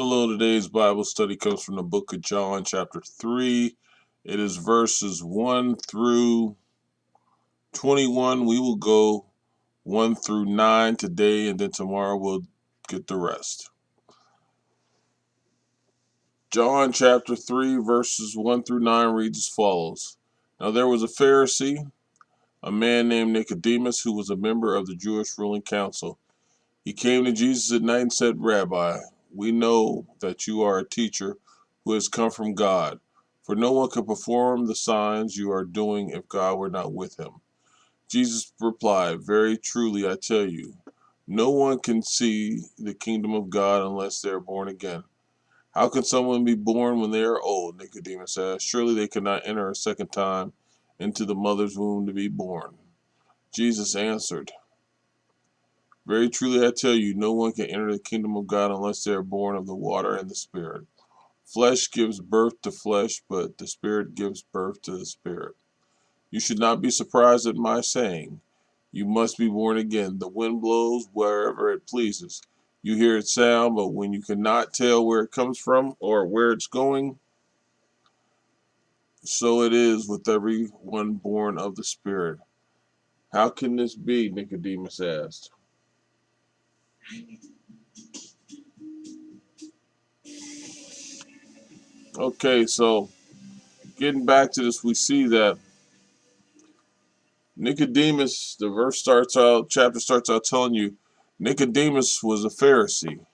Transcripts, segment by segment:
Hello, today's Bible study comes from the book of John, chapter 3. It is verses 1 through 21. We will go 1 through 9 today, and then tomorrow we'll get the rest. John chapter 3, verses 1 through 9 reads as follows. Now there was a Pharisee, a man named Nicodemus, who was a member of the Jewish ruling council. He came to Jesus at night and said, Rabbi, we know that you are a teacher who has come from God, for no one could perform the signs you are doing if God were not with him. Jesus replied, Very truly I tell you, no one can see the kingdom of God unless they are born again. How can someone be born when they are old? Nicodemus asked. Surely they cannot enter a second time into the mother's womb to be born. Jesus answered, Very truly I tell you, no one can enter the kingdom of God unless they are born of the water and the Spirit. Flesh gives birth to flesh, but the Spirit gives birth to the Spirit. You should not be surprised at my saying, You must be born again. The wind blows wherever it pleases. You hear its sound, but when you cannot tell where it comes from or where it's going, so it is with everyone born of the Spirit. How can this be? Nicodemus asked. Okay, so getting back to this, we see that Nicodemus, chapter starts out telling you Nicodemus was a Pharisee.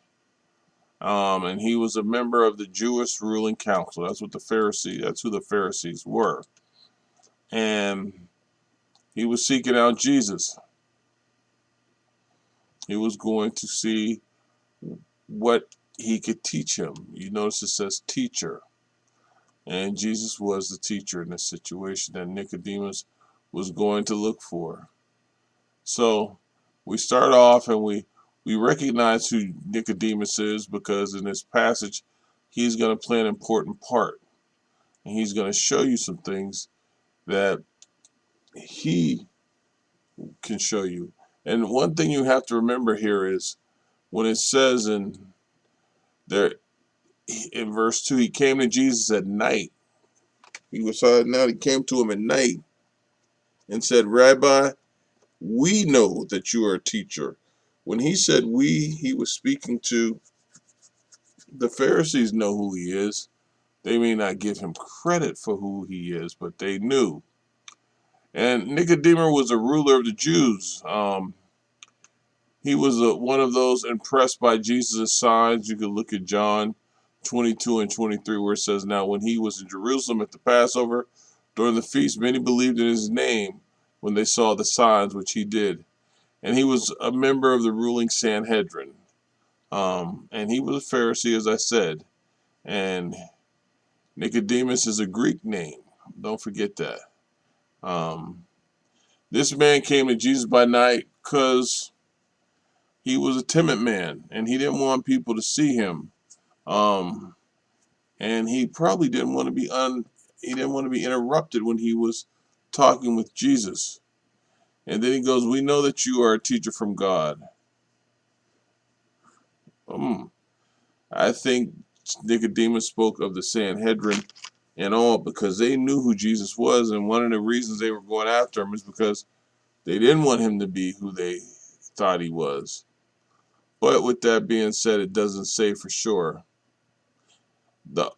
And he was a member of the Jewish ruling council. That's who the Pharisees were. And he was seeking out Jesus. He was going to see what he could teach him. You notice it says teacher. And Jesus was the teacher in this situation that Nicodemus was going to look for. So we start off and we recognize who Nicodemus is because in this passage he's going to play an important part. And he's going to show you some things that he can show you. And one thing you have to remember here is when it says there in verse 2, he came to Jesus at night. He came to him at night and said, Rabbi, we know that you are a teacher. When he said we, he was speaking to the Pharisees know who he is. They may not give him credit for who he is, but they knew. And Nicodemus was a ruler of the Jews. He was one of those impressed by Jesus' signs. You can look at John 22 and 23 where it says, Now when he was in Jerusalem at the Passover, during the feast, many believed in his name when they saw the signs which he did. And he was a member of the ruling Sanhedrin. And he was a Pharisee, as I said. And Nicodemus is a Greek name. Don't forget that. Um, this man came to Jesus by night because he was a timid man and he didn't want people to see him. Um, and he probably didn't want to he didn't want to be interrupted when he was talking with Jesus. And then he goes, We know that you are a teacher from God. I think Nicodemus spoke of the Sanhedrin and all because they knew who Jesus was, and one of the reasons they were going after him is because they didn't want him to be who they thought he was. But with that being said, it doesn't say for sure. The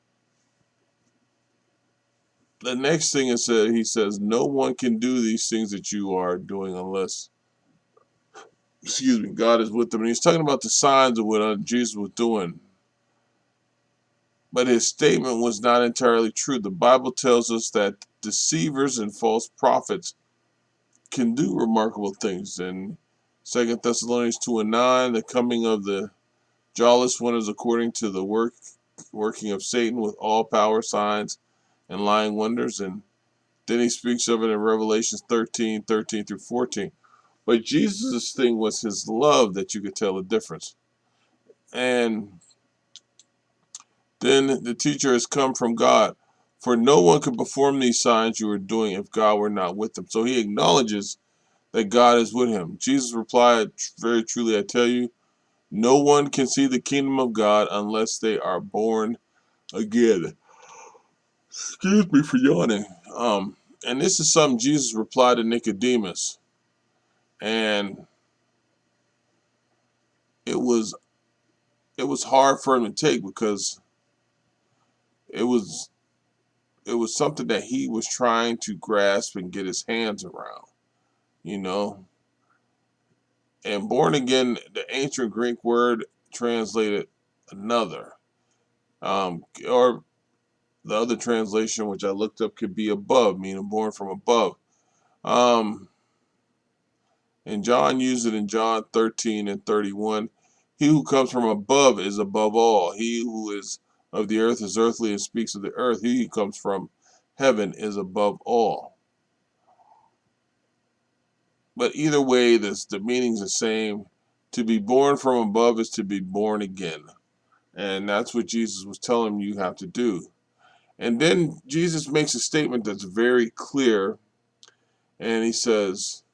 the next thing is that he says, no one can do these things that you are doing unless, God is with them. And he's talking about the signs of what Jesus was doing. But his statement was not entirely true. The Bible tells us that deceivers and false prophets can do remarkable things. In 2 Thessalonians 2 and 9, the coming of the jawless one is according to the working of Satan with all power, signs, and lying wonders. And then he speaks of it in Revelation 13 through 14. But Jesus' thing was his love that you could tell the difference. And then the teacher has come from God. For no one could perform these signs you are doing if God were not with them. So he acknowledges that God is with him. Jesus replied, Very truly I tell you, No one can see the kingdom of God unless they are born again. Excuse me for yawning. And this is something Jesus replied to Nicodemus, and it was it was hard for him to take because it was it was something that he was trying to grasp and get his hands around, you know. And born again, the ancient Greek word translated another, or the other translation, which I looked up, could be above, meaning born from above. Um, and John used it in John 13 and 31. He who comes from above is above all. He who is of the earth is earthly and speaks of the earth. He who comes from heaven is above all. But either way, the meaning's the same. To be born from above is to be born again. And that's what Jesus was telling you have to do. And then Jesus makes a statement that's very clear. And he says,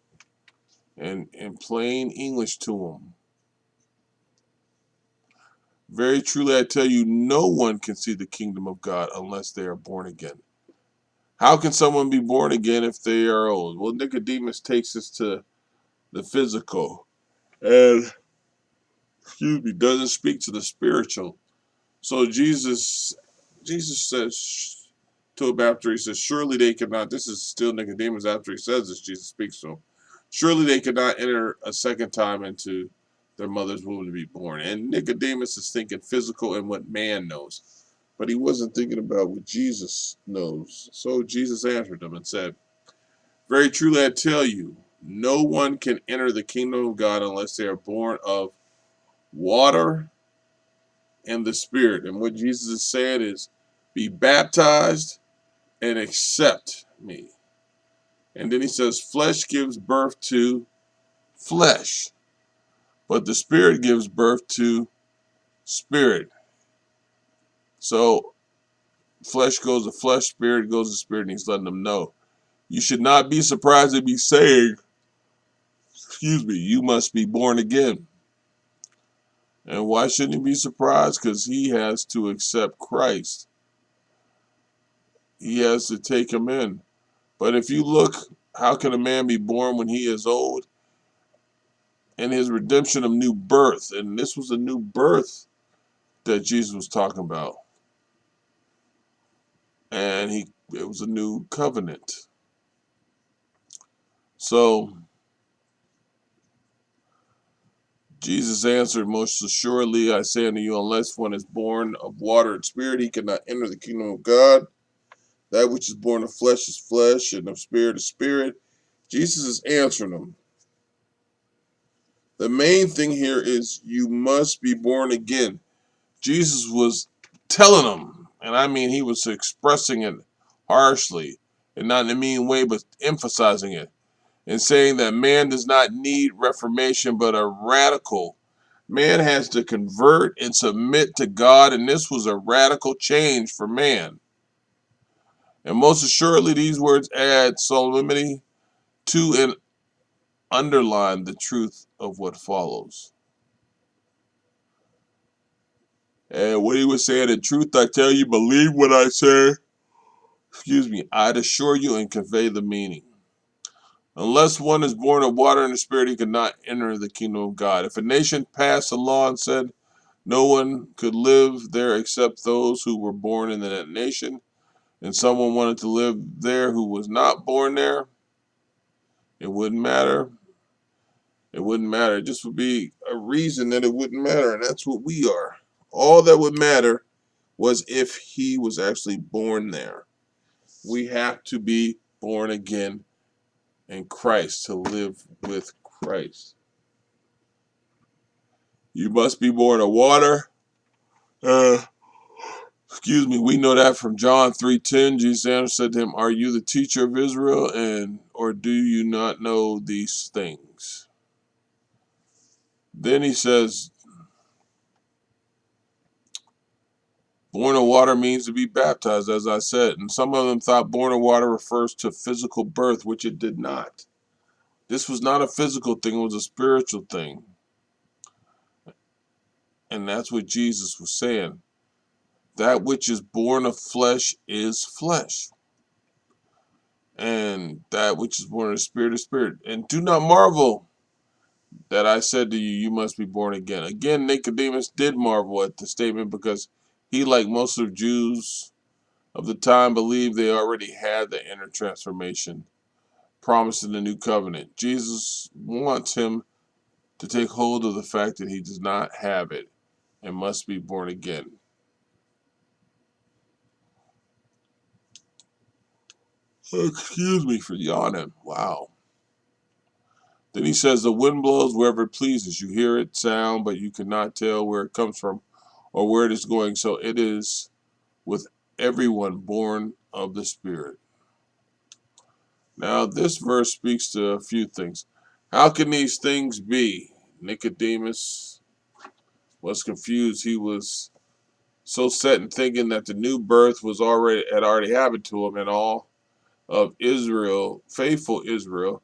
in plain English to him, very truly I tell you, no one can see the kingdom of God unless they are born again. How can someone be born again if they are old? Well, Nicodemus takes us to the physical and, excuse me, doesn't speak to the spiritual. So Jesus says to him after he says, surely they cannot, this is still Nicodemus after he says this, Jesus speaks to him, surely they cannot enter a second time into their mother's womb to be born. And Nicodemus is thinking physical and what man knows, but he wasn't thinking about what Jesus knows. So Jesus answered him and said, very truly I tell you, no one can enter the kingdom of God unless they are born of water and the Spirit. And what Jesus is saying is, be baptized and accept me. And then he says, flesh gives birth to flesh, but the Spirit gives birth to spirit. So flesh goes to flesh, spirit goes to spirit, and he's letting them know. You should not be surprised to be saying, excuse me, you must be born again. And why shouldn't he be surprised? Because he has to accept Christ. He has to take him in. But if you look, how can a man be born when he is old? And his redemption of new birth. And this was a new birth that Jesus was talking about. And it was a new covenant. So Jesus answered, most assuredly I say unto you, unless one is born of water and spirit, he cannot enter the kingdom of God. That which is born of flesh is flesh, and of spirit is spirit. Jesus is answering them. The main thing here is you must be born again. Jesus was telling them, and I mean he was expressing it harshly, and not in a mean way, but emphasizing it, and saying that man does not need reformation, but a radical. Man has to convert and submit to God, and this was a radical change for man. And most assuredly, these words add solemnity to and underline the truth of what follows. And what he was saying, in truth, I tell you, believe what I say. Excuse me, I'd assure you and convey the meaning. Unless one is born of water and the Spirit, he cannot enter the kingdom of God. If a nation passed a law and said no one could live there except those who were born in that nation, and someone wanted to live there who was not born there, it wouldn't matter. It wouldn't matter. It just would be a reason that it wouldn't matter, and that's what we are. All that would matter was if he was actually born there. We have to be born again in Christ to live with Christ. You must be born of water. Excuse me. We know that from John 3:10. Jesus said to him, "Are you the teacher of Israel, and or do you not know these things?" Then he says, born of water means to be baptized, as I said. And some of them thought born of water refers to physical birth, which it did not. This was not a physical thing, it was a spiritual thing. And that's what Jesus was saying. That which is born of flesh is flesh. And that which is born of the spirit is spirit. And do not marvel that I said to you, you must be born again. Again, Nicodemus did marvel at the statement because he, like most of Jews of the time, believed they already had the inner transformation promised in the new covenant. Jesus wants him to take hold of the fact that he does not have it and must be born again. Excuse me for yawning. Wow. Then he says, the wind blows wherever it pleases. You hear its sound, but you cannot tell where it comes from or where it is going. So it is with everyone born of the Spirit. Now, this verse speaks to a few things. How can these things be? Nicodemus was confused. He was so set in thinking that the new birth had already happened to him and all of Israel, faithful Israel,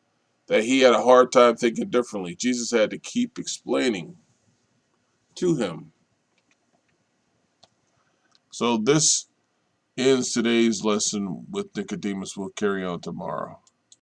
that he had a hard time thinking differently. Jesus had to keep explaining to him. So this ends today's lesson with Nicodemus. We'll carry on tomorrow.